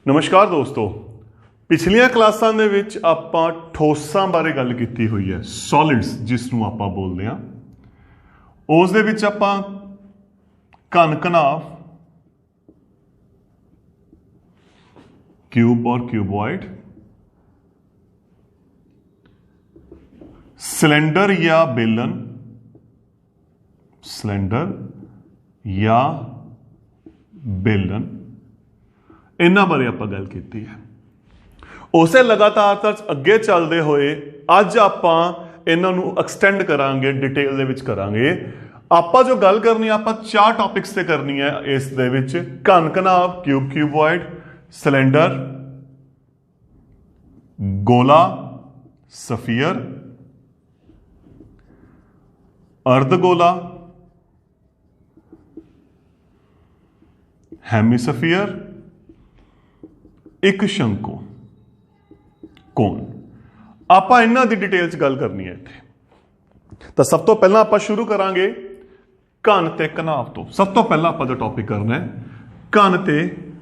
नमस्कार दोस्तों, पिछलियां क्लासां दे विच आपां ठोसां बारे गल कीती हुई है, सॉलिड्स जिसनूं आपां बोलदे हां। उस दे विच आपां घन घनाव, क्यूब और क्यूबॉइड, सिलेंडर या बेलन, सिलेंडर या बेलन, इन्हां बारे आपां गल कीती है। उसे लगातार अगे चलते हुए अज आपां इन्हां नूं एक्सटेंड करांगे, डिटेल दे विच करांगे। आपां जो गल करनी आपां चार टॉपिक्स ते करनी है। इस दे विच घन घनाव, क्यूब क्यूबॉइड, सिलेंडर, गोला सफीयर, अर्धगोला, हेमीसफीयर, एक शंकु, कोण। आपां इन्हां दी डिटेल च गल करनी है इत्थे। तो सब तो पहला आपां शुरू करांगे घन ते घनाव तो। सब तो पहला आपां जो टॉपिक करना है घन ते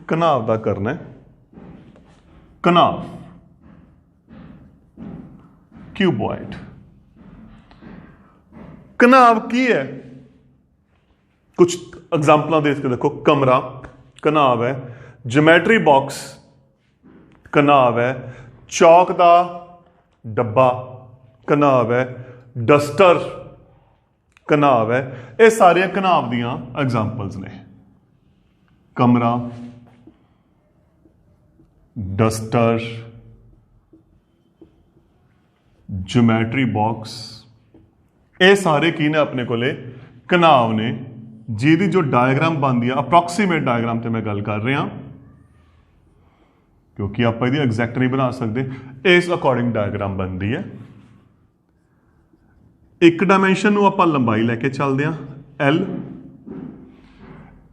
घनाव दा करना है। घनाव, क्यूबॉइड। घनाव की है? कुछ एग्जाम्पल देख के देखो। कमरा घनाव है, ज्योमेट्री बॉक्स घनाव है, चौक दा डब्बा घनाव है, डस्टर घनाव है। ये सारे घनाव दियां एग्जाम्पल्स ने। कमरा, डस्टर, ज्योमेट्री बॉक्स, ये सारे की ने अपने कोले घनाव ने, जिहदी जो डायग्राम बनती है, अप्रॉक्सीमेट डायग्राम ते मैं गल कर रहा, क्योंकि आप इसकी एग्जैक्ट नहीं बना सकते। इस अकॉर्डिंग डायग्राम बनती है। एक डायमेंशन नूं आपां लंबाई लैके चलते हैं L,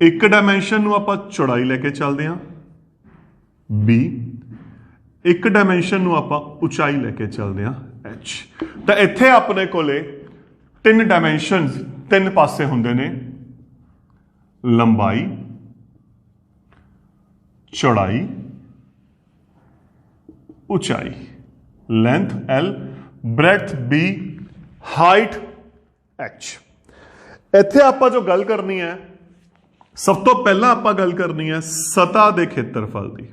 एक डायमेंशन नूं आपां चौड़ाई लैके चलते हैं B, एक डायमेंशन नूं आपां उचाई लैके चलते हैं H। तो इत्थे अपने कोले तीन डायमेंशन, तीन पासे हुंदे ने, लंबाई, चौड़ाई, ऊंचाई। Length L, breadth B, height H। इत्थे आपां जो गल करनी है, सब तो पहला आपां गल करनी है सतह दे खेत्रफल दी।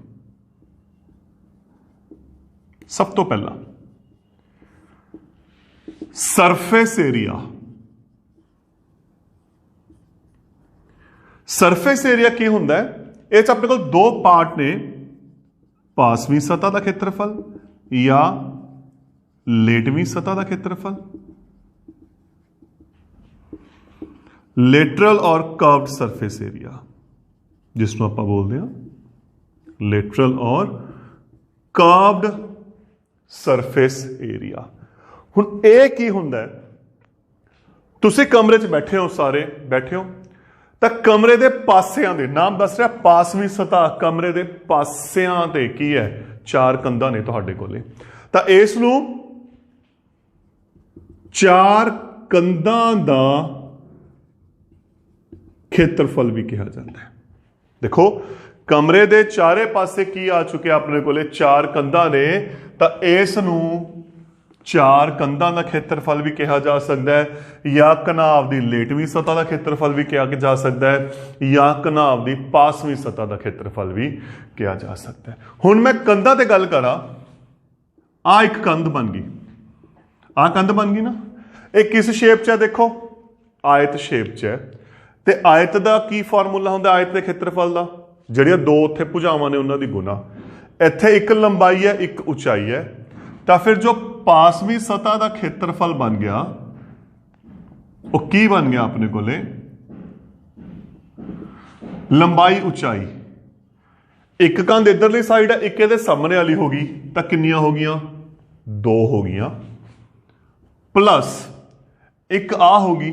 सब तो पहला सरफेस एरिया। सरफेस एरिया की हुंदा है? इह अपने को दो पार्ट ने, पासवीं सतह का खेत्रफल या लेटवीं सतह का खेत्रफल। लेटरल और कर्व्ड सरफेस एरिया, जिसको आप बोलते हैं लेटरल और कर्व्ड सरफेस एरिया। हुण ये की हुंदा है? तुसीं कमरे च बैठे हो, सारे बैठे हो, तो कमरे के पासियां दे, नाम दस रहा पासवीं सतह, कमरे के पासियां ते की है? चार कंधां ने तुहाडे कोले। तो इस नूं चार कंधां दा खेत्रफल भी कहा जाता है। देखो कमरे के चारे पासे की आ चुके अपने कोले? चार कंधां ने। तो इस नूं चार कंधां का खेत्रफल भी कहा जा सकता है, या घनाव की लेटवीं सतह का खेत्रफल भी कहा जा सकता है, या घनाव की पासवीं सतह का खेत्रफल भी कहा जा सकता है। हुण मैं कंधां ते गल करा, आ एक कंध बन गई, आ कंध बन गई ना। एक किस शेप च है? देखो आयत शेप च है। ते आयत का की फॉर्मूला होंदा आयत के खेत्रफल का? जिहड़ियां दो उत्थे भुजावां ने उन्हां दी गुना। इत्थे एक लंबाई है, एक उचाई है। तो फिर जो पासवीं सतह का खेत्रफल बन गया, वो की बन गया अपने कोले? लंबाई उचाई। एक कंध इधरली साइड है, एक इहदे सामने वाली होगी, तो कितनियां हो गईयां? दो हो गईयां। प्लस एक आ होगी,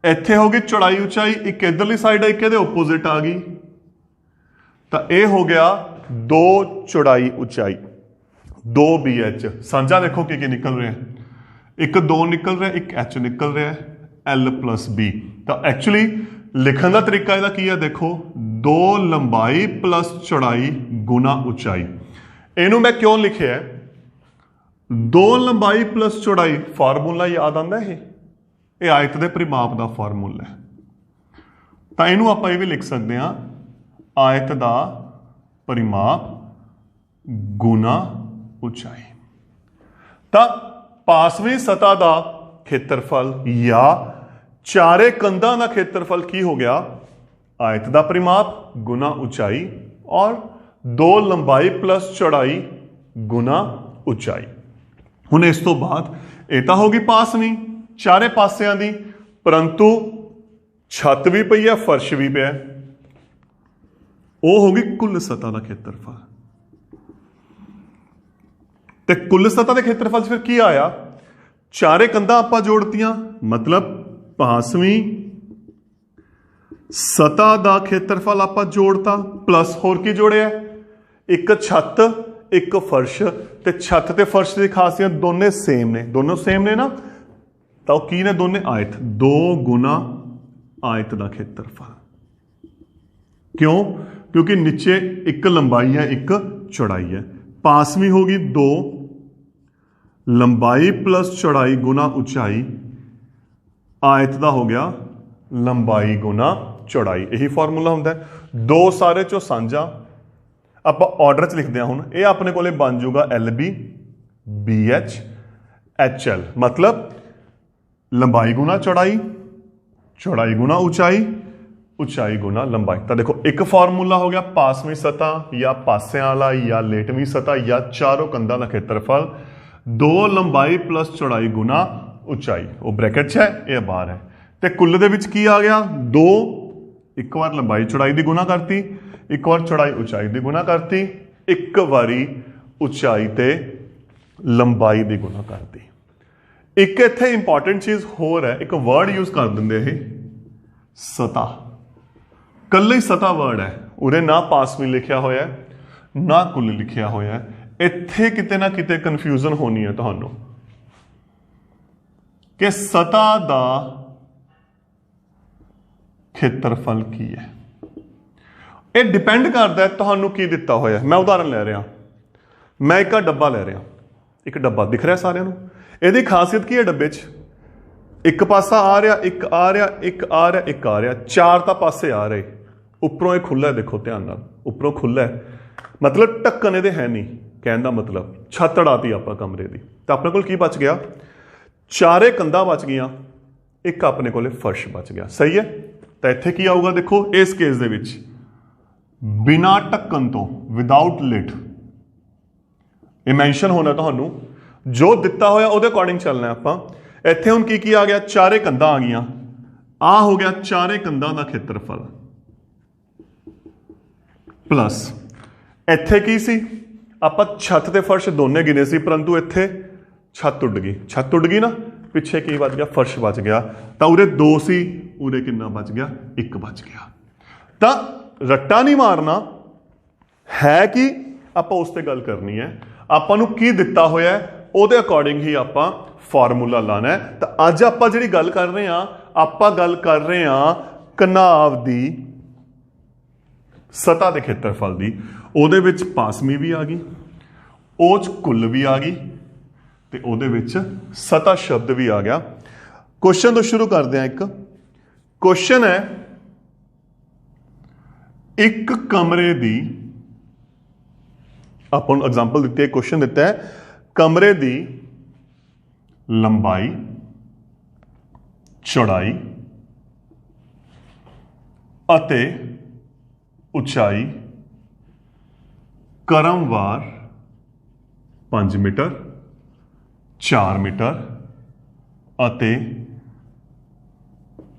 इत्थे होगी चौड़ाई उचाई, एक इधरली साइड है, एक इहदे ओपोजिट आ गई, तो यह हो गया दो चौड़ाई उचाई, दो BH। साझा देखो कि निकल रहे हैं, एक दो निकल रहा है, एक H निकल रहा है, L + B। तो एक्चुअली लिखने का तरीका इसका की है? देखो दो लंबाई प्लस चौड़ाई गुना ऊंचाई। इनू मैं क्यों लिखे है, 2 लंबाई प्लस चौड़ाई फार्मूला याद आंदा है, ये आयत के परिमाप का फार्मूला है। तो इनू आप ये भी लिख सकते हैं आयत का परिमाप गुना ऊंचाई। तो पासवीं सतह का खेत्रफल या चारे कंधां का खेत्रफल की हो गया, आयत का परिमाप गुना ऊंचाई और 2 लंबाई प्लस चौड़ाई गुना ऊंचाई। हुण इस तो बाद ये तो होगी पासवीं चारे पासियां दी, परंतु छत भी पई है फर्श भी पिया, वो होगी कुल सतह का खेत्रफल। ते कुल सतह के खेत्रफल फिर की आया, चारे कंधां आपां जोड़तियां, मतलब पासवीं सतह का खेत्रफल आपां जोड़ता, प्लस होर की जोड़िया, एक छत एक फर्श। ते छत ते फर्श की खासियत दोने सेम ने, दोनों सेम ने ना, तो की ने दोने आयत, 2 गुना आयत का खेत्रफल। क्यों? क्योंकि नीचे एक लंबाई है एक चौड़ाई है। पासवीं होगी 2 लंबाई प्लस चौड़ाई गुना ऊंचाई, आयत का हो गया लंबाई गुना चौड़ाई। यही फॉर्मूला होंदा है। 2 सारे चो सांझा आप ऑर्डर च लिखते हैं। हुण ये अपने को बन जाऊगा LB BH HL, मतलब लंबाई गुना चौड़ाई, चौड़ाई गुना ऊंचाई, ऊंचाई गुना लंबाई। तो देखो एक फॉर्मूला हो गया पासवीं सतह या पासियां वाला या लेटवीं सतह या चारों कंधां का खेत्रफल, 2 लंबाई प्लस चौड़ाई गुना ऊंचाई। वो ब्रैकेट च है, ये बाहर है। तो कुल दे विच की आ गया, 2 एक बार लंबाई चौड़ाई की गुना करती, एक बार चौड़ाई ऊंचाई की गुना करती, एक बारी ऊंचाई ते लंबाई की गुना करती। एक इत्थे इंपॉर्टेंट चीज होर है, एक वर्ड यूज कर देंगे ये सतह, कल्ले सतह वर्ड है, उरे ना पासवीं लिखा होया है ना कुल लिखा होया है। इत्थे किते ना किते कन्फ्यूजन होनी है तुहानू कि सतह का खेत्रफल की है। ये डिपेंड करता है तुहानू की दिता होया। मैं उदाहरण ले रहा, मैं एक डब्बा ले रहा, एक डब्बा दिख रहा सारिਆਂ ਨੂੰ। ਇਹਦੀ खासियत की है डब्बे च, एक पासा आ रहा, एक आ रहा, एक आ रहा, एक आ रहा, 4 तो पासे आ रहे, उपरों एक खुला है, देखो ध्यान नाल उपरों खुला है, मतलब ढक्कन ये है नहीं, कहने का मतलब छत अड़ाती आप कमरे की। तो अपने को बच गया, चारे कंधां बच गई, एक अपने को फर्श बच गया। सही है। तो इत्थे की आऊगा, देखो इस केस दे विच बिना ढक्कन तो, विदाउट लिड, ये मैंशन होना तुहानू जो दिता होया उहदे अकॉर्डिंग चलना है आपां। इत्थे हुण की आ गया, चारे कंधां आ गईयां, आ हो गया चारे कंधां दा खेत्रफल, प्लस इत्थे की सी, आपां छत ते फर्श दोने गिने सी, परंतु इत्थे छत उड़ गई, छत उड़ गई ना, पिछे की बच गया, फर्श बच गया। तो उरे 2 सी, उरे कितना बच गया, 1 बच गया। तो रट्टा नहीं मारना है कि आपां उस ते गल करनी है, आपां नूं की दिता होया है उहदे अकॉर्डिंग ही आपां फार्मूला लाना है। तो अज आपां जिहड़ी गल कर रहे हैं, आपां गल कर रहे हैं कनाव दी सतह के खेत्रफल की। उहदे विच पासवीं भी आ गई, ओह च कुल भी आ गई, ते उहदे विच सतह शब्द भी आ गया। क्वेश्चन तो शुरू करते हैं। एक क्वेश्चन है, एक कमरे दी, अपन एग्जाम्पल दिती है, क्वेश्चन दिता है कमरे दी लंबाई चौड़ाई अते उचाई क्रमवार 5 मीटर 4 मीटर अते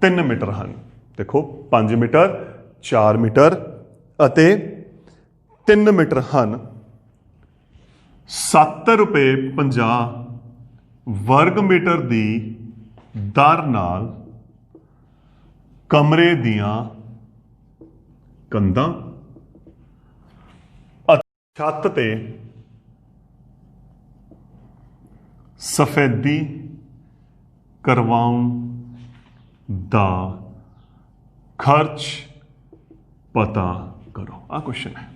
3 मीटर हैं। देखो 5 मीटर 4 मीटर अते 3 मीटर हैं। 7 रुपए 50 वर्ग मीटर की दर नाल कमरे दियां कंधां छत ते सफेदी करवाउण दा खर्च पता करो। आ क्वेश्चन है।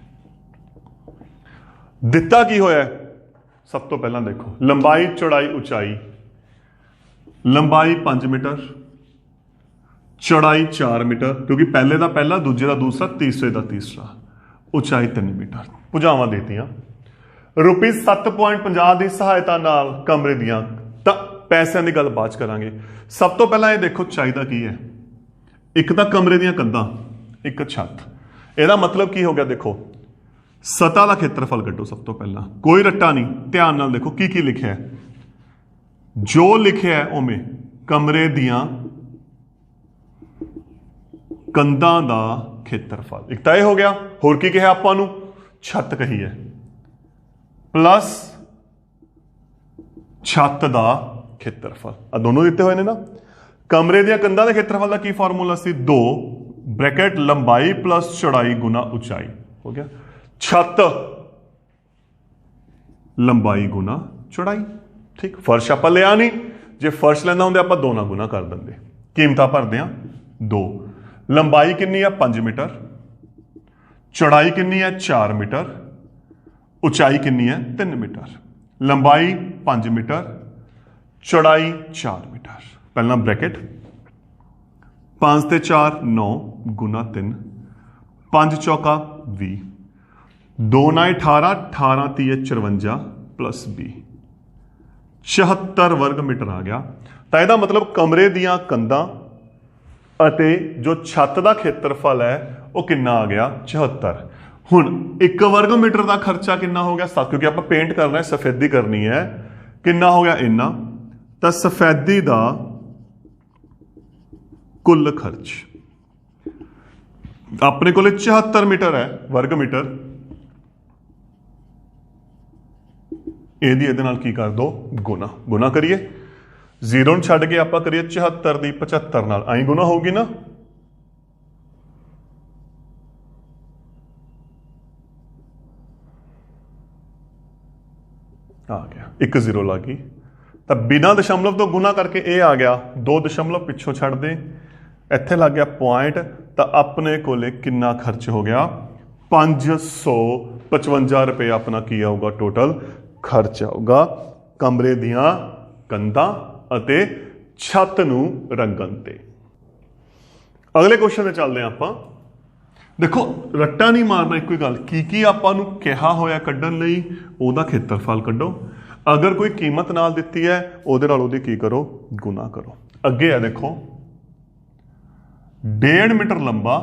ਦਿੱਤਾ ਕੀ ਹੋਇਆ ਹੈ? ਸਭ ਤੋਂ ਪਹਿਲਾਂ ਦੇਖੋ ਲੰਬਾਈ ਚੌੜਾਈ ਉਚਾਈ। ਲੰਬਾਈ 5 ਮੀਟਰ, ਚੌੜਾਈ 4 ਮੀਟਰ, ਕਿਉਂਕਿ ਪਹਿਲੇ ਦਾ ਪਹਿਲਾ, ਦੂਜੇ ਦਾ ਦੂਸਰਾ, ਤੀਸਰੇ ਦਾ ਤੀਸਰਾ। ਉਚਾਈ 3 ਮੀਟਰ। ਭੁਜਾਵਾਂ ਦੇਤੀਆਂ। ਰੁਪੀਸ 7.50 ਦੀ ਸਹਾਇਤਾ ਨਾਲ ਕਮਰੇ ਦੀਆਂ, ਤਾਂ ਪੈਸਿਆਂ ਦੀ ਗੱਲ ਬਾਅਦ ਚ ਕਰਾਂਗੇ। ਸਭ ਤੋਂ ਪਹਿਲਾਂ ਇਹ ਦੇਖੋ ਚਾਹੀਦਾ ਕੀ ਹੈ। ਇੱਕ ਤਾਂ ਕਮਰੇ ਦੀਆਂ ਕੰਧਾਂ, ਇੱਕ ਛੱਤ। ਇਹਦਾ ਮਤਲਬ ਕੀ ਹੋ ਗਿਆ? ਦੇਖੋ ਸਤ੍ਹਾ ਦਾ ਖੇਤਰਫਲ ਕੱਢੋ। ਸਭ ਤੋਂ ਪਹਿਲਾਂ ਕੋਈ ਰੱਟਾ ਨਹੀਂ, ਧਿਆਨ ਨਾਲ ਦੇਖੋ ਕੀ ਕੀ ਲਿਖਿਆ ਹੈ। ਜੋ ਲਿਖਿਆ ਹੈ ਉਵੇਂ ਕਮਰੇ ਦੀਆਂ ਕੰਧਾਂ ਦਾ ਖੇਤਰਫਲ। ਇੱਕ ਤਾਂ ਇਹ ਹੋ ਗਿਆ। ਹੋਰ ਕੀ ਕਿਹਾ ਆਪਾਂ ਨੂੰ? ਛੱਤ ਕਹੀ ਹੈ, ਪਲੱਸ ਛੱਤ ਦਾ ਖੇਤਰਫਲ। ਆ ਦੋਨੋਂ ਦਿੱਤੇ ਹੋਏ ਨੇ ਨਾ। ਕਮਰੇ ਦੀਆਂ ਕੰਧਾਂ ਦੇ ਖੇਤਰਫਲ ਦਾ ਕੀ ਫਾਰਮੂਲਾ ਸੀ? 2 ਬ੍ਰੈਕਟ ਲੰਬਾਈ ਪਲੱਸ ਚੌੜਾਈ ਗੁਣਾ ਉਚਾਈ। ਹੋ ਗਿਆ। ਛੱਤ ਲੰਬਾਈ ਗੁਣਾ ਚੌੜਾਈ। ਠੀਕ। ਫਰਸ਼ ਆਪਾਂ ਲਿਆ ਨਹੀਂ, ਜੇ ਫਰਸ਼ ਲੈਂਦਾ ਹੁੰਦੇ ਆਪਾਂ 2 ਨਾਲ ਗੁਣਾ ਕਰ ਦਿੰਦੇ। ਕੀਮਤਾਂ ਭਰਦੇ ਆ 2। ਲੰਬਾਈ ਕਿੰਨੀ ਆ? 5 ਮੀਟਰ। ਚੌੜਾਈ ਕਿੰਨੀ ਹੈ? 4 ਮੀਟਰ। ਉਚਾਈ ਕਿੰਨੀ ਹੈ? 3 ਮੀਟਰ। ਲੰਬਾਈ 5 ਮੀਟਰ, ਚੌੜਾਈ 4 ਮੀਟਰ। ਪਹਿਲਾਂ ਬ੍ਰੈਕਟ 5 ਤੇ 4 9 ਗੁਣਾ 3, 5 ਚੌਕਾ 20, 2 ਨਾਲ 18, 18 ਤੀਏ 54 ਪਲੱਸ 20, 74 ਵਰਗ ਮੀਟਰ ਆ ਗਿਆ। ਤਾਂ ਇਹਦਾ ਮਤਲਬ ਕਮਰੇ ਦੀਆਂ ਕੰਧਾਂ ਅਤੇ ਜੋ ਛੱਤ ਦਾ ਖੇਤਰਫਲ ਹੈ ਉਹ ਕਿੰਨਾ ਆ ਗਿਆ? 74। ਹੁਣ 1 ਵਰਗ ਮੀਟਰ ਦਾ ਖਰਚਾ ਕਿੰਨਾ ਹੋ ਗਿਆ? 7, ਕਿਉਂਕਿ ਆਪਾਂ ਪੇਂਟ ਕਰਨਾ ਹੈ, ਸਫੈਦੀ ਕਰਨੀ ਹੈ। ਕਿੰਨਾ ਹੋ ਗਿਆ? ਇੰਨਾ। ਤਾਂ ਸਫੈਦੀ ਦਾ ਕੁੱਲ ਖਰਚ ਆਪਣੇ ਕੋਲੇ 74 ਮੀਟਰ ਹੈ, ਵਰਗ ਮੀਟਰ। ਇਹਦੇ ਨਾਲ ਕੀ ਕਰ ਦੋ? ਗੁਣਾ ਕਰੀਏ। 0 ਨੂੰ ਛੱਡ ਕੇ ਆਪਾਂ ਕਰੀਏ 74 ਦੀ 75 ਨਾਲ, ਆਈ ਗੁਣਾ ਹੋਊਗੀ ਨਾ। ਆ ਗਿਆ, 1 0 ਲੱਗ ਗਈ। ਤਾਂ ਬਿਨਾਂ ਦਸ਼ਮਲਵ ਤੋਂ ਗੁਣਾ ਕਰਕੇ ਇਹ ਆ ਗਿਆ। 2 ਦਸ਼ਮਲਵ ਪਿੱਛੋਂ ਛੱਡ ਦੇ, ਇੱਥੇ ਲੱਗ ਗਿਆ ਪੁਆਇੰਟ। ਤਾਂ ਆਪਣੇ ਕੋਲੇ ਕਿੰਨਾ ਖਰਚ ਹੋ ਗਿਆ? 555 ਰੁਪਏ ਆਪਣਾ ਕੀ ਆਊਗਾ? ਟੋਟਲ ਖਰਚ ਆਊਗਾ ਕਮਰੇ ਦੀਆਂ ਕੰਧਾਂ ਅਤੇ ਛੱਤ ਨੂੰ ਰੰਗਣ ਤੇ। ਅਗਲੇ ਕੁਐਸਚਨ ਤੇ ਚੱਲਦੇ ਹਾਂ ਆਪਾਂ। ਦੇਖੋ ਰੱਟਾ ਨਹੀਂ ਮਾਰਨਾ, ਇੱਕੋ ਹੀ ਗੱਲ। ਕੀ ਆਪਾਂ ਨੂੰ ਕਿਹਾ ਹੋਇਆ ਕੱਢਣ ਲਈ? ਉਹਦਾ ਖੇਤਰਫਲ ਕੱਢੋ। ਅਗਰ ਕੋਈ ਕੀਮਤ ਨਾਲ ਦਿੱਤੀ ਹੈ ਉਹਦੇ ਨਾਲ ਉਹਦੀ ਕੀ ਕਰੋ? ਗੁਣਾ ਕਰੋ। ਅੱਗੇ ਹੈ ਦੇਖੋ 1.5 ਮੀਟਰ ਲੰਬਾ,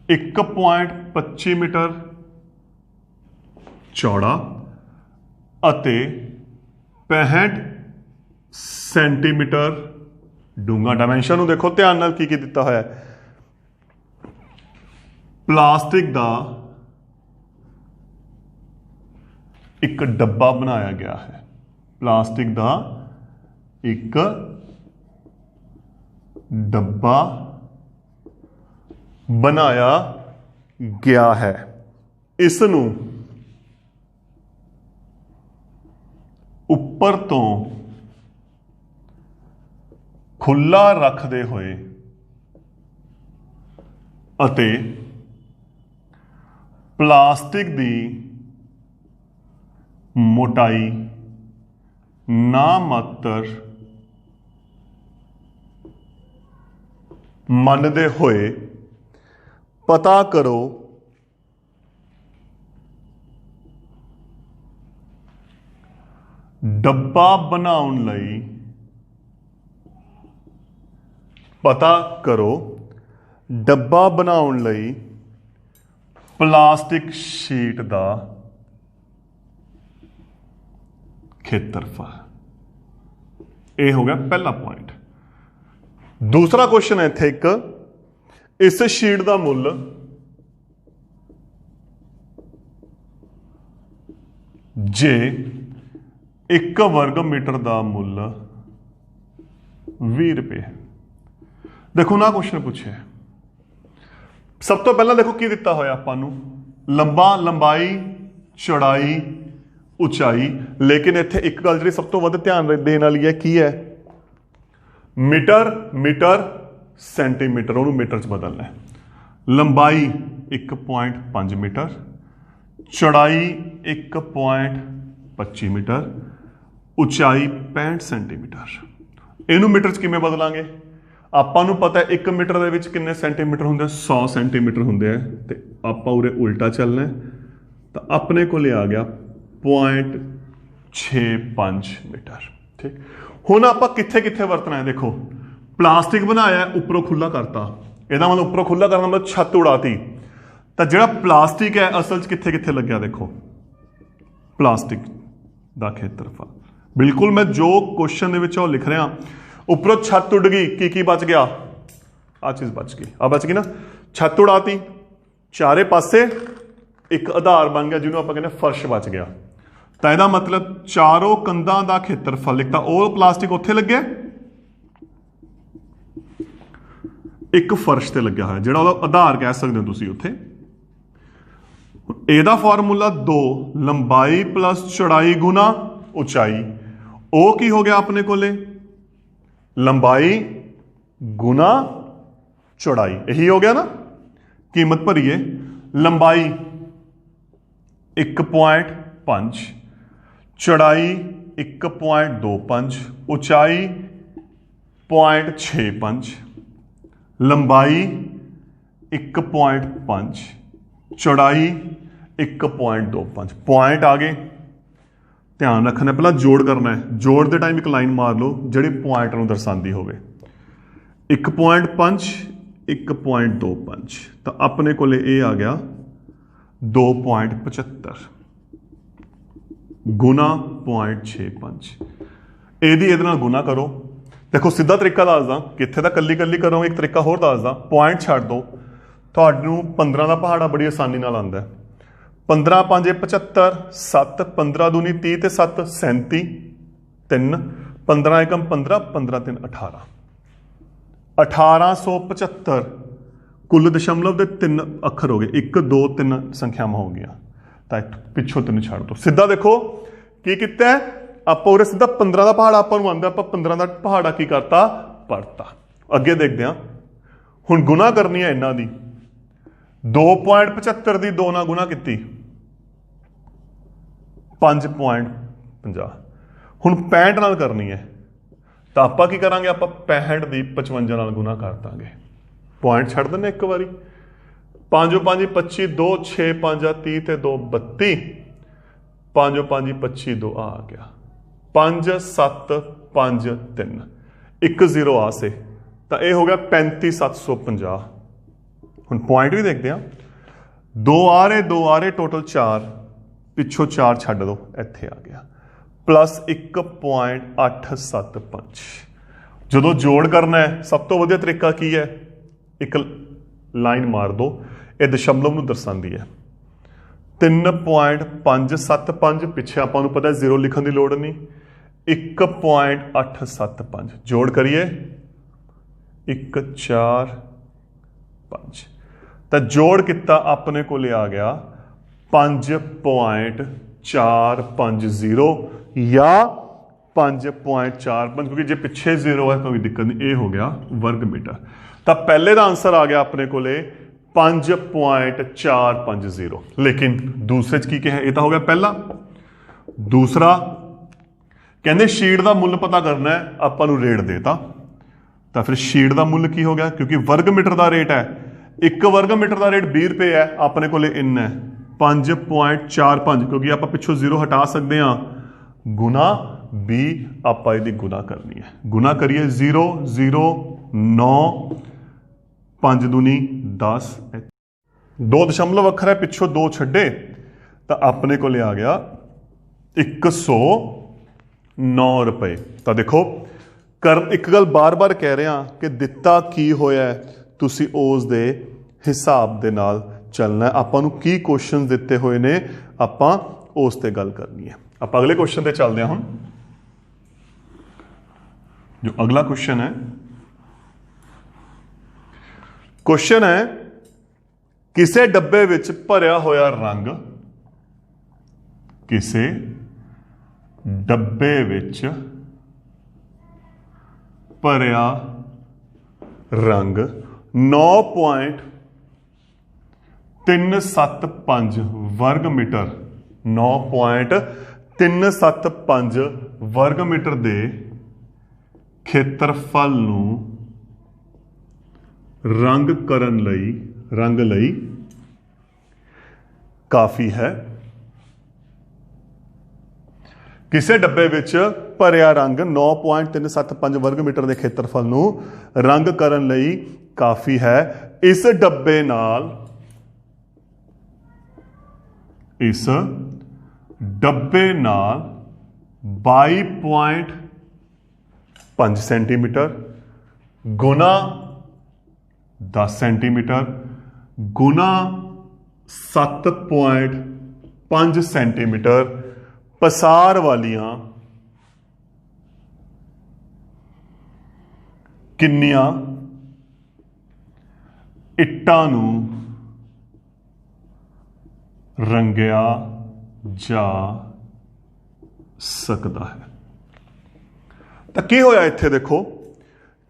1.25 ਮੀਟਰ ਚੌੜਾ ਅਤੇ 65 ਸੈਂਟੀਮੀਟਰ ਡੂੰਘਾ। ਡਾਇਮੈਂਸ਼ਨ ਨੂੰ ਦੇਖੋ ਧਿਆਨ ਨਾਲ, ਕੀ ਦਿੱਤਾ ਹੋਇਆ ਹੈ। ਪਲਾਸਟਿਕ ਦਾ ਇੱਕ ਡੱਬਾ ਬਣਾਇਆ ਗਿਆ ਹੈ। ਪਲਾਸਟਿਕ ਦਾ ਇੱਕ ਡੱਬਾ ਬਣਾਇਆ ਗਿਆ ਹੈ। ਇਸ ਨੂੰ ਉੱਪਰ ਤੋਂ ਖੁੱਲਾ ਰੱਖਦੇ ਹੋਏ ਅਤੇ ਪਲਾਸਟਿਕ ਦੀ ਮੋਟਾਈ ਨਾਮਾਤਰ ਮੰਨਦੇ ਹੋਏ ਪਤਾ ਕਰੋ ਡੱਬਾ ਬਣਾਉਣ ਲਈ, ਪਤਾ ਕਰੋ ਡੱਬਾ ਬਣਾਉਣ ਲਈ ਪਲਾਸਟਿਕ ਸ਼ੀਟ ਦਾ ਖੇਤਰਫਲ। ਇਹ ਹੋ ਗਿਆ ਪਹਿਲਾ ਪੁਆਇੰਟ। ਦੂਸਰਾ ਕੁਐਸਚਨ ਹੈ ਇੱਥੇ ਇੱਕ, ਇਸ ਸ਼ੀਟ ਦਾ ਮੁੱਲ ਜੇ 1 ਵਰਗ ਮੀਟਰ ਦਾ ਮੁੱਲ 20 ਰੁਪਏ ਹੈ। ਦੇਖੋ ਨਾ ਕੁਐਸਚਨ ਪੁੱਛਿਆ। ਸਭ ਤੋਂ ਪਹਿਲਾਂ ਦੇਖੋ ਕੀ ਦਿੱਤਾ ਹੋਇਆ ਆਪਾਂ ਨੂੰ? ਲੰਬਾਈ ਚੌੜਾਈ ਉਚਾਈ। ਲੇਕਿਨ ਇੱਥੇ ਇੱਕ ਗੱਲ ਜਿਹੜੀ ਸਭ ਤੋਂ ਵੱਧ ਧਿਆਨ ਦੇਣ ਵਾਲੀ ਹੈ, ਕੀ ਹੈ? ਮੀਟਰ ਸੈਂਟੀਮੀਟਰ, ਉਹਨੂੰ ਮੀਟਰ 'ਚ ਬਦਲਣਾ ਹੈ। ਲੰਬਾਈ 1.5 ਮੀਟਰ, चौड़ाई 1.25 मीटर, ਉਚਾਈ 65 ਸੈਂਟੀਮੀਟਰ। ਇਹਨੂੰ ਮੀਟਰ 'ਚ ਕਿਵੇਂ ਬਦਲਾਂਗੇ? ਆਪਾਂ ਨੂੰ ਪਤਾ 1 ਮੀਟਰ ਦੇ ਵਿੱਚ ਕਿੰਨੇ ਸੈਂਟੀਮੀਟਰ ਹੁੰਦੇ? 100 ਸੈਂਟੀਮੀਟਰ ਹੁੰਦੇ ਆ, ਤੇ ਆਪਾਂ ਉਰੇ ਉਲਟਾ ਚੱਲਣਾ ਤਾਂ ਆਪਣੇ ਕੋਲੇ ਆ ਗਿਆ 0.65 ਮੀਟਰ। ਠੀਕ, ਹੁਣ ਆਪਾਂ ਕਿੱਥੇ ਕਿੱਥੇ ਵਰਤਣਾ ਹੈ? ਦੇਖੋ, ਪਲਾਸਟਿਕ ਬਣਾਇਆ, ਉੱਪਰੋਂ ਖੁੱਲਾ ਕਰਤਾ, ਇਹਦਾ ਮਤਲਬ ਉੱਪਰੋਂ ਖੁੱਲਾ ਕਰਨ ਦਾ ਮਤਲਬ ਛੱਤ ਉਡਾਤੀ। ਤਾਂ ਜਿਹੜਾ ਪਲਾਸਟਿਕ ਹੈ ਅਸਲ 'ਚ ਕਿੱਥੇ ਕਿੱਥੇ ਲੱਗਿਆ? ਦੇਖੋ, ਪਲਾਸਟਿਕ ਦਾ ਖੇਤਰਫਲ ਬਿਲਕੁਲ ਮੈਂ ਜੋ ਕੁਐਸਚਨ ਦੇ ਵਿੱਚ ਉਹ ਲਿਖ ਰਿਹਾ, ਉੱਪਰੋਂ ਛੱਤ ਉੱਡ ਗਈ, ਕੀ ਬਚ ਗਿਆ? ਆ ਚੀਜ਼ ਬਚ ਗਈ, ਆ ਬਚ ਗਈ ਨਾ, ਛੱਤ ਉਡਾਤੀ, ਚਾਰੇ ਪਾਸੇ ਇੱਕ ਆਧਾਰ ਬਣ ਗਿਆ ਜਿਹਨੂੰ ਆਪਾਂ ਕਹਿੰਦੇ ਫਰਸ਼ ਬਚ ਗਿਆ। ਤਾਂ ਇਹਦਾ ਮਤਲਬ ਚਾਰੋਂ ਕੰਧਾਂ ਦਾ ਖੇਤਰਫਲ, ਇੱਕ ਤਾਂ ਉਹ ਪਲਾਸਟਿਕ ਉੱਥੇ ਲੱਗਿਆ, ਇੱਕ ਫਰਸ਼ ਤੇ ਲੱਗਿਆ ਹੋਇਆ ਜਿਹੜਾ ਉਹਦਾ ਆਧਾਰ ਕਹਿ ਸਕਦੇ ਹੋ ਤੁਸੀਂ ਉੱਥੇ। ਇਹਦਾ ਫਾਰਮੂਲਾ 2 ਲੰਬਾਈ ਪਲਸ ਚੌੜਾਈ ਗੁਣਾ ਉਚਾਈ। ਉਹ ਕੀ ਹੋ ਗਿਆ ਆਪਣੇ ਕੋਲੇ? ਲੰਬਾਈ ਗੁਣਾ ਚੌੜਾਈ, ਇਹੀ ਹੋ ਗਿਆ ਨਾ। ਕੀਮਤ ਭਰੀਏ, ਲੰਬਾਈ 1.5, ਚੌੜਾਈ 1.25, ਉਚਾਈ 0.65, ਲੰਬਾਈ 1.5, ਚੌੜਾਈ 1.25। ਪੁਆਇੰਟ ਆ ਗਏ। ਧਿਆਨ ਰੱਖਣਾ, ਪਹਿਲਾਂ ਜੋੜ ਕਰਨਾ ਹੈ, ਜੋੜ ਦੇ ਟਾਈਮ ਇੱਕ ਲਾਈਨ ਮਾਰ ਲਓ ਜਿਹੜੀ ਪੁਆਇੰਟ ਨੂੰ ਦਰਸਾਉਂਦੀ ਹੋਵੇ। 1.5, 1.25, ਤਾਂ ਆਪਣੇ ਕੋਲੇ ਇਹ ਆ ਗਿਆ 2.75 ਗੁਣਾ 0.65। ਇਹਦੀ ਇਹਦੇ ਨਾਲ ਗੁਣਾ ਕਰੋ। ਦੇਖੋ, ਸਿੱਧਾ ਤਰੀਕਾ ਦੱਸਦਾ, ਕਿੱਥੇ ਤਾਂ ਕੱਲੀ ਕੱਲੀ ਕਰੋਗੇ, ਇੱਕ ਤਰੀਕਾ ਹੋਰ ਦੱਸਦਾ, ਪੁਆਇੰਟ ਛੱਡ ਦਿਓ, ਤੁਹਾਨੂੰ 15 ਦਾ ਪਹਾੜਾ ਬੜੀ ਆਸਾਨੀ ਨਾਲ ਆਉਂਦਾ। 15 5 75, 7 15 ਦੂਣੀ 30 ਤੇ 7 37, 3 15 ਏਕਮ 15, 15 3 18, 1875 ਕੁੱਲ ਦਸ਼ਮਲਵ ਦੇ 3 ਅੱਖਰ ਹੋ ਗਏ। 1 2 3 ਸੰਖਿਆਵਾਂ ਹੋ ਗਈਆਂ, ਤਾਂ ਪਿੱਛੋਂ 3 ਛੱਡ ਦਿਓ। ਸਿੱਧਾ ਦੇਖੋ ਕੀ ਕੀਤਾ, ਆਪਾਂ ਉਰੇ ਸਿੱਧਾ 15 ਦਾ ਪਹਾੜਾ ਆਪਾਂ ਨੂੰ ਆਉਂਦਾ, ਆਪਾਂ 15 ਦਾ ਪਹਾੜਾ ਕੀ ਕਰਤਾ? ਪੜਤਾ। ਅੱਗੇ ਦੇਖਦੇ ਹਾਂ, ਹੁਣ ਗੁਣਾ ਕਰਨੀ ਹੈ ਇਹਨਾਂ ਦੀ। 2.75 ਦੀ 2 ਨਾਲ ਗੁਣਾ ਕੀਤੀ 5.50। ਹੁਣ 65 ਨਾਲ ਕਰਨੀ ਹੈ ਤਾਂ ਆਪਾਂ ਕੀ ਕਰਾਂਗੇ? ਆਪਾਂ 65 ਦੀ 55 ਨਾਲ ਗੁਣਾ ਕਰ ਦਾਂਗੇ। ਪੁਆਇੰਟ ਛੱਡ ਦਿੰਦੇ ਇੱਕ ਵਾਰੀ। 5 5 25, 2 6 5 30 ਤੇ 2 32, 5 5 25 2 ਆ ਗਿਆ 5 7 5 3, 1 0 ਆ ਸੇ, ਤਾਂ ਇਹ ਹੋ ਗਿਆ 35750। ਹੁਣ ਪੁਆਇੰਟ ਵੀ ਦੇਖਦੇ ਹਾਂ, 2 ਆ ਰਹੇ ਟੋਟਲ 4, ਪਿੱਛੋਂ 4 ਛੱਡ ਦਿਓ, ਇੱਥੇ ਆ ਗਿਆ ਪਲੱਸ 1.875। ਜਦੋਂ ਜੋੜ ਕਰਨਾ ਹੈ ਸਭ ਤੋਂ ਵਧੀਆ ਤਰੀਕਾ ਕੀ ਹੈ? ਇੱਕ ਲਾਈਨ ਮਾਰ ਦਿਓ, ਇਹ ਦਸ਼ਮਲਵ ਨੂੰ ਦਰਸਾਉਂਦੀ ਹੈ। 3.575, ਪਿੱਛੇ ਆਪਾਂ ਨੂੰ ਪਤਾ 0 ਲਿਖਣ ਦੀ ਲੋੜ ਨਹੀਂ, 1.875। ਜੋੜ ਕਰੀਏ 1 4 5, ਤਾਂ ਜੋੜ ਕੀਤਾ ਆਪਣੇ ਕੋਲੇ ਆ ਗਿਆ 5.450 ਜਾਂ 5.45, ਕਿਉਂਕਿ ਜੇ ਪਿੱਛੇ 0 ਹੈ ਕੋਈ ਦਿੱਕਤ ਨਹੀਂ, ਇਹ ਹੋ ਗਿਆ ਵਰਗ ਮੀਟਰ। ਤਾਂ ਪਹਿਲੇ ਦਾ ਆਂਸਰ ਆ ਗਿਆ ਆਪਣੇ ਕੋਲੇ 5.450। ਲੇਕਿਨ ਦੂਸਰੇ 'ਚ ਕੀ ਕਿਹਾ? ਇਹ ਤਾਂ ਹੋ ਗਿਆ ਪਹਿਲਾ। ਦੂਸਰਾ ਕਹਿੰਦੇ ਸ਼ੀਟ ਦਾ ਮੁੱਲ ਪਤਾ ਕਰਨਾ ਹੈ, ਆਪਾਂ ਨੂੰ ਰੇਟ ਦੇਤਾ, ਤਾਂ ਫਿਰ ਸ਼ੀਟ ਦਾ ਮੁੱਲ ਕੀ ਹੋ ਗਿਆ? ਕਿਉਂਕਿ ਵਰਗ ਮੀਟਰ ਦਾ ਰੇਟ ਹੈ, 1 ਵਰਗ ਮੀਟਰ ਦਾ ਰੇਟ 20 ਰੁਪਏ ਹੈ, ਆਪਣੇ ਕੋਲੇ ਇੰਨਾ ਹੈ 5.45, ਕਿਉਂਕਿ ਆਪਾਂ ਪਿੱਛੋਂ 0 ਹਟਾ ਸਕਦੇ ਹਾਂ, ਗੁਣਾ 20 ਆਪਾਂ ਇਹਦੀ ਗੁਣਾ ਕਰਨੀ ਹੈ। ਗੁਣਾ ਕਰੀਏ 0 0 9, 5 ਦੂਣੀ 10, 2 ਦਸ਼ਮਲਵ ਅੱਖਰ ਹੈ, ਪਿੱਛੋਂ 2 ਛੱਡੇ, ਤਾਂ ਆਪਣੇ ਕੋਲੇ ਆ ਗਿਆ 109 ਰੁਪਏ। ਤਾਂ ਦੇਖੋ ਇੱਕ ਗੱਲ ਬਾਰ-ਬਾਰ ਕਹਿ ਰਿਹਾ ਕਿ ਦਿੱਤਾ ਕੀ ਹੋਇਆ, ਤੁਸੀਂ ਉਸ ਦੇ ਹਿਸਾਬ ਦੇ ਨਾਲ ਚੱਲਣਾ। ਆਪਾਂ ਨੂੰ ਕੀ ਕੁਐਸਚਨ ਦਿੱਤੇ ਹੋਏ ਨੇ, ਆਪਾਂ ਉਸ ਤੇ ਗੱਲ ਕਰਨੀ ਹੈ। ਆਪਾਂ ਅਗਲੇ ਕੁਐਸਚਨ ਤੇ ਚੱਲਦੇ ਹਾਂ। ਹੁਣ ਜੋ ਅਗਲਾ ਕੁਐਸਚਨ ਹੈ, ਕੁਐਸਚਨ ਹੈ ਕਿਸੇ ਡੱਬੇ ਵਿੱਚ ਭਰਿਆ ਹੋਇਆ ਰੰਗ, ਕਿਸੇ ਡੱਬੇ ਵਿੱਚ ਭਰਿਆ ਰੰਗ 9.5 9.375 वर्ग मीटर 9.375 वर्ग मीटर ਦੇ ਖੇਤਰਫਲ ਨੂੰ ਰੰਗ ਲਈ ਕਾਫੀ ਹੈ। ਕਿਸੇ ਡੱਬੇ ਵਿੱਚ ਭਰਿਆ ਰੰਗ 9.375 वर्ग मीटर ਦੇ ਖੇਤਰਫਲ ਨੂੰ ਰੰਗ ਕਰਨ ਲਈ ਕਾਫੀ ਹੈ। ਇਸ ਡੱਬੇ ਨਾਲ 22.5 सेंटीमीटर गुना 10 सेंटीमीटर गुना 7.5 सेंटीमीटर पसार वालियां किन्नियां इट्टां नूं रंगिया जा सकता है। तो की होया इत्थे देखो,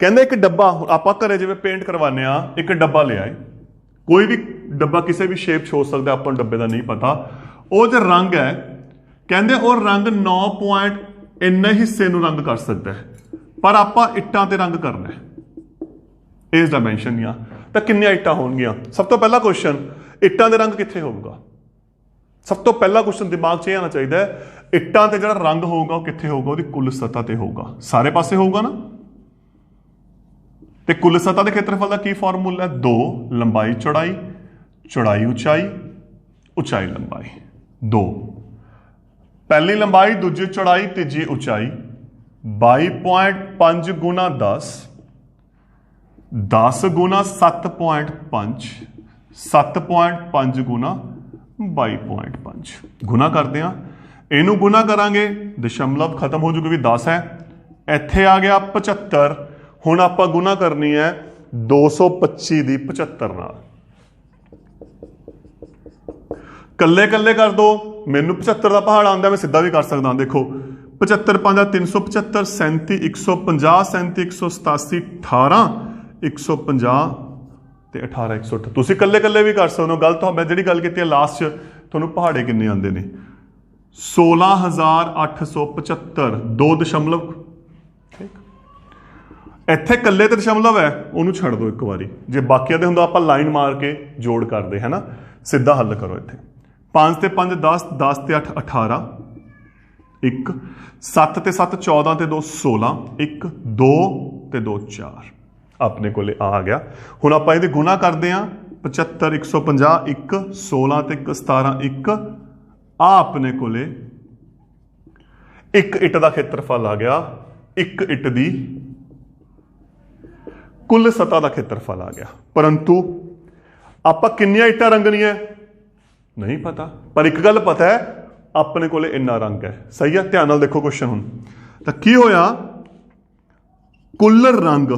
कहंदे एक डब्बा आपां घरे जिवें पेंट करवाने आ, एक डब्बा ले आए, कोई भी डब्बा किसी भी शेप हो सकता, आपां डब्बे का नहीं पता। वो जो रंग है कहंदे वो रंग 9 पॉइंट इन्ने हिस्से नूं रंग कर सकता है, पर आपां इट्टां ते रंग करना है इस डायमेंशन दियां। तो किन्नियां इट्टां होणगियां? सब तो पहला क्वेश्चन, इट्टां दे रंग कित्थे होगा? सब तो पहला क्वेश्चन दिमाग च आना चाहिए, इट्टां ते जिहड़ा रंग होगा वो कित्थे होगा? उसदी कुल सतह ते होगा, सारे पासे होगा ना। ते कुल सतह के क्षेत्रफल का की फॉर्मूला है? 2 लंबाई चौड़ाई, चौड़ाई ऊंचाई, ऊंचाई लंबाई। 2 पहली लंबाई, दूजी चौड़ाई, तीजी ऊंचाई। 22.5 गुना 10, 10 गुना 7.5, 7.5 गुना 22.5 गुना करते हैं। इनू गुना करांगे, दशमलव खत्म हो जूगा भी 10 है, इत्थे आ गया 75। हुण आपां गुना करनी है 225 दी 75 नाल। कल्ले कल्ले कर दो, मैनू 75 का पहाड़ आंदा, मैं सीधा भी कर सकदा। देखो 75 5 375, 37 150, 37 187, 18 150 ਤੇ 18 108। ਤੁਸੀਂ ਕੱਲੇ ਕੱਲੇ ਵੀ ਕਰ ਸਕਦੇ ਹੋ। ਗੱਲ ਤਾਂ ਮੈਂ ਜਿਹੜੀ ਗੱਲ ਕੀਤੀ ਹੈ ਲਾਸਟ 'ਚ, ਤੁਹਾਨੂੰ ਪਹਾੜੇ ਕਿੰਨੇ ਆਉਂਦੇ ਨੇ? 16,875, 2 ਦਸ਼ਮਲਵ। ਠੀਕ, ਇੱਥੇ ਕੱਲੇ ਤੇ ਦਸ਼ਮਲਵ ਹੈ, ਉਹਨੂੰ ਛੱਡ ਦਿਓ ਇੱਕ ਵਾਰੀ। ਜੇ ਬਾਕੀਆਂ ਦੇ ਹੁੰਦਾ ਆਪਾਂ ਲਾਈਨ ਮਾਰ ਕੇ ਜੋੜ ਕਰਦੇ ਹੈ ਨਾ। ਸਿੱਧਾ ਹੱਲ ਕਰੋ। ਇੱਥੇ 5 ਤੇ 5 10, 10 ਤੇ 8 18, 1 7 ਤੇ 7 14 ਤੇ 2 16, 1 2 ਤੇ 2 4 अपने को आ गया। हुण आपां इहदे गुना करते हैं, 75 150, 1 16 ते 1 17, 1 आ अपने को एक इट का खेत्रफल आ गया। एक इट की कुल सतह का खेत्रफल आ गया। परंतु आपां किन्नियां इट्टां रंगनियां नहीं पता, पर एक गल पता है, अपने को इन्ना रंग है। सही है, ध्यान नाल देखो क्वेश्चन। हुण तां की होया, कुल रंग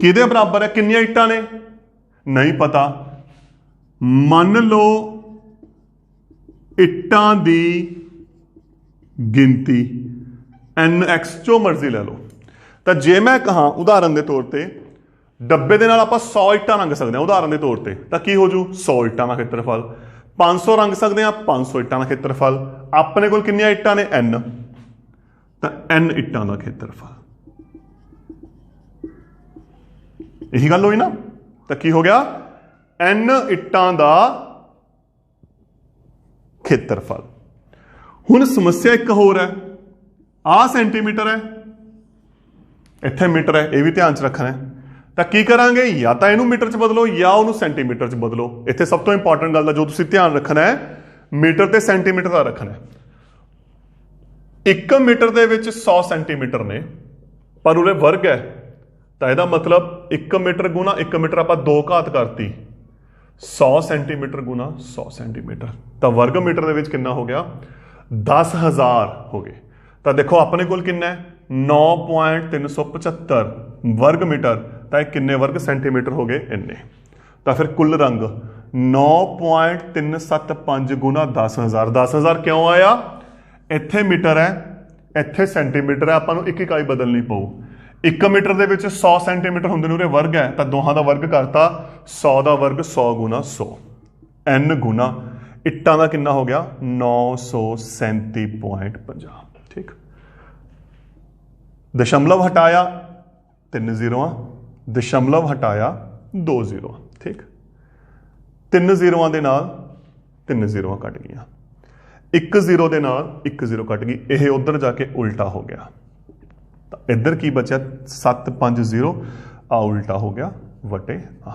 किहदे बराबर है? किन्नियां इट्टां ने नहीं पता। मान लो इट्टां दी गिनती NX जो मर्जी ले लो। तो जे मैं कहा उदाहरण के तौर पर डब्बे दे नाल आपां 100 इट्टां रंग सकते हैं उदाहरण के तौर पर, तो की हो जू 100 इट्टां का खेत्रफल। 500 रंग सकते हैं, 500 इट्टां का खेत्रफल। अपने कोल किन्नियां इट्टां ने? N, तो N इट्टां का खेत्रफल। यही गल हुई ना। तो की हो गया? N इट्टां का खेत्रफल। हुण समस्या एक होर है, आ सेंटीमीटर है, इत्थे मीटर है, यह भी ध्यान च रखना है। तो की करांगे, या तो इनू मीटर च बदलो या उन्होंने सेंटीमीटर च बदलो। इत्थे सब तो इंपॉर्टेंट गल जो तुसीं ध्यान रखना है, मीटर ते सेंटीमीटर का रखना है। 1 मीटर दे विच 100 सेंटीमीटर ने, पर उरे वर्ग है, तो यह मतलब 1 मीटर गुना 1 मीटर आप 2 घात करती, 100 सेंटीमीटर गुना 100 सेंटीमीटर, तो वर्ग मीटर दे विच कितना हो गया? 10,000 हो गए। तो देखो अपने कोल कितना है? 9.375 वर्ग मीटर, तो यह किन्ने वर्ग सेंटीमीटर हो गए? इन्ने। तो फिर कुल रंग 9.375 गुना 10,000। 10,000 क्यों आया? इत्थे मीटर है, इत्थे सेंटीमीटर है, आपां नूं एक इकाई बदलनी पऊ। 1 मीटर दे विच 100 सेंटीमीटर हुंदे ने, उरे वर्ग है, तो दोहां दा वर्ग करता 100 का वर्ग 100 गुना 100। n गुना इट्टां का कितना हो गया 937.50। ठीक, दशमलव हटाया 3 0, दशमलव हटाया 2 0। ठीक, 3 0 के नाल 3 0 कट गई, 1 0 के नाल 1 0 कट गई, यह उधर जाके उल्टा हो गया। तो इधर की बचा 7 5 0, आ उल्टा हो गया वटे आ।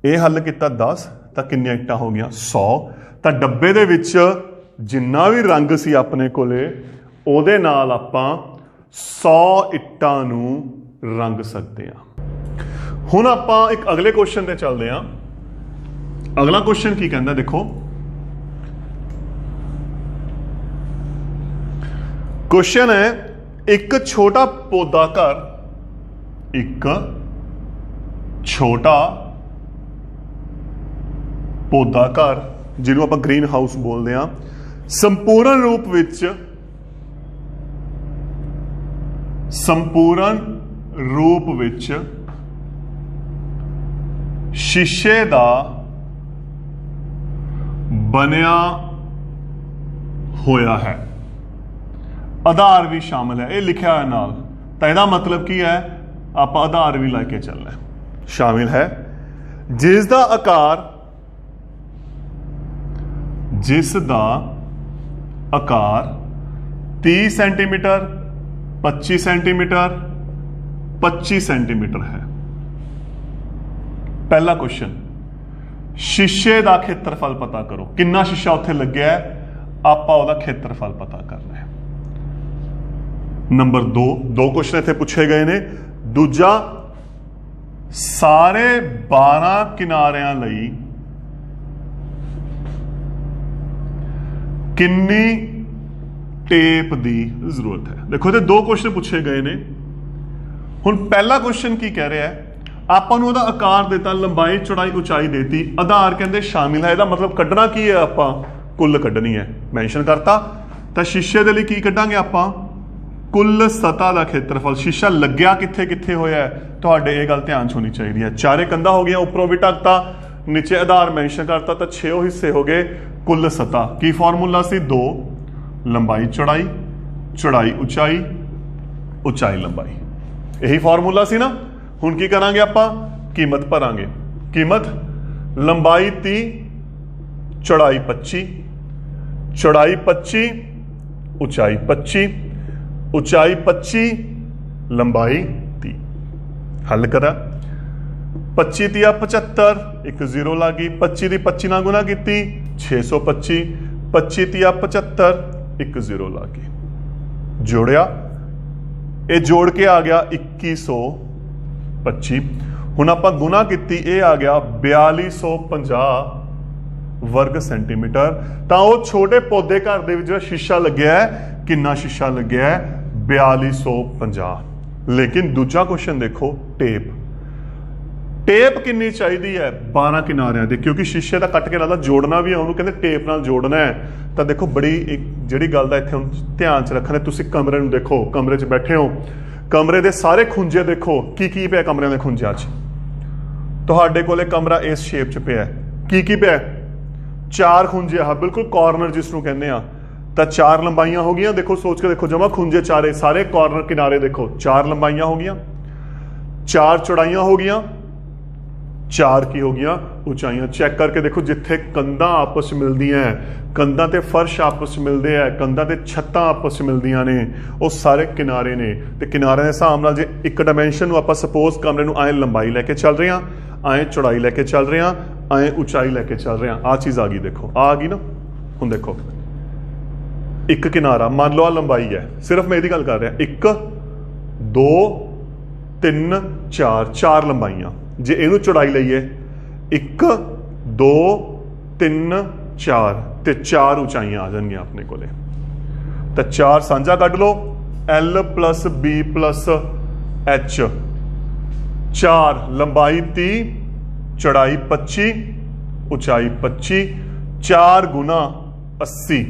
ये हल किया 10, तो किन्नियां इट्टां हो गई 100। तो डब्बे दे विच जिन्ना भी रंग सी अपने कोले उहदे नाल आपां 100 इट्टां नूं रंग सकते हैं। हुण आपां एक अगले क्वेश्चन ते चलदे हां। अगला क्वेश्चन की कहंदा देखो, क्वेश्चन है एक छोटा पौधा घर, एक छोटा पौधा घर जिन्हों आप ग्रीन हाउस बोलते हैं, संपूर्ण रूप विच शीशे दा बनया होया है, आधार भी शामिल है, ये लिखा है नाल। तो यदा मतलब की है, आप आधार भी लैके चलना है, शामिल है, जिसका आकार 30 सेंटीमीटर 25 सेंटीमीटर 25 सेंटीमीटर है। पहला क्वेश्चन, शीशे का खेत्रफल पता करो, कितना शीशा उत्थे लग्या है, आपां उहदा खेत्रफल पता करना है। नंबर 2 क्वेश्चन इत्थे पूछे गए ने। दूजा, सारे 12 किनारियां लई किन्नी टेप की जरूरत है। देखो ये 2 क्वेश्चन पूछे गए ने। हुण पहला क्वेश्चन की कह रहा है, आपां नूं उहदा आकार देता, लंबाई चौड़ाई उचाई देती, आधार कहंदे शामिल है, इहदा मतलब कड्ढना की है, आपां कुल कड्ढनी है, मैंशन करता। तो शीशे दे लई की कड्ढांगे आपां, कुल सतह का खेत्रफल, शीशा लग्या कित्थे कित्थे होया है, तुहाडे ये गल ध्यान च होनी चाहिए है। चारे कंधा हो गया, उपरों भी ढकता, नीचे आधार मैंशन करता, तो 6 हिस्से हो गए कुल सतह। की फॉर्मूला सी 2 लंबाई चौड़ाई, चौड़ाई उचाई, उचाई लंबाई, यही फॉर्मूला सी ना। हुण की करांगे आपां, कीमत भरांगे। कीमत लंबाई 30 चौड़ाई 25, चौड़ाई 25 उचाई 25, उचाई 25 लंबाई 30। हल करा, 25 तिया 75, एक 0 ला गई, 25 की 25 ना गुना की 625, 25 तिया 75, एक 0 ला गई, जोड़िया, ये जोड़ के आ गया 2125। हुण आपां गुना की, ये आ गया 4250 वर्ग सेंटीमीटर। तो वो छोटे पौधे घर दे विच शीशा लग्या है, कितना शीशा लग्या है 4250। लेकिन दूजा क्वेश्चन देखो, टेप कितनी चाहिए है 12 किनारियां दी, क्योंकि शीशे का कट के लादा जोड़ना भी है, उन्होंने कहते टेप नाल जोड़ना है। तो देखो बड़ी एक जिहड़ी गल दा इत्थे ध्यान च रखना, तुसीं कमरे नूं देखो, कमरे च बैठे हो, कमरे दे सारे खुंजे देखो, की पिया कमरे के खुंजियां च, तुहाडे कोले कमरा इस शेप च पिया, की पिया 4 खुंजे, हाँ बिल्कुल कॉर्नर जिसनूं कहंदे आ। तो 4 लंबाइयां हो गई, देखो सोच के देखो, जमा खुंजे चारे, सारे कॉर्नर किनारे देखो, 4 लंबाइयां हो गई, 4 चौड़ाइयां हो गई, 4 की हो गई उचाइयां। चेक करके देखो, जिथे कंधा आपस में मिलदी हैं, कंधा ते फर्श आपस में मिलते हैं, कंधा ते छत्तां आपस में मिलदियां ने, वो सारे किनारे ने। तो किनारे के हिसाब नाल जे एक डायमेंशन नूं आपां सपोज कमरे नूं आए लंबाई लैके चल रहे हैं, आए चौड़ाई लैके चल रहे हैं, आए उचाई लैके चल रहे हैं, आ चीज़ आ गई, देखो आ गई ना। हुण देखो एक किनारा, मान लो आ लंबाई है, सिर्फ मैं यही गल कर रहा, 1 2 3 4, 4 लंबाइयां। जे इनू चौड़ाई लईए 1 2 3 4, ते 4 उचाइयां आ जाएंगी अपने कोले। तो 4 साझा कट लो, L + B + H, 4 लंबाई 30 चौड़ाई 25 उचाई 25, 4 गुना 80,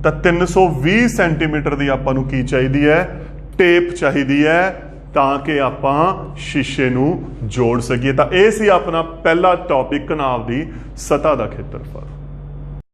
तो 320 सेंटीमीटर की आपां नूं की चाहिए है, टेप चाहिए है ਤਾਂ ਕਿ ਆਪਾਂ ਸ਼ੀਸ਼ੇ ਨੂੰ ਜੋੜ ਸਕੀਏ। ਤਾਂ ਇਹ ਸੀ ਆਪਣਾ ਪਹਿਲਾ ਟੌਪਿਕ, ਘਨਾਵ ਦੀ ਸਤ੍ਹਾ ਦਾ ਖੇਤਰਫਲ।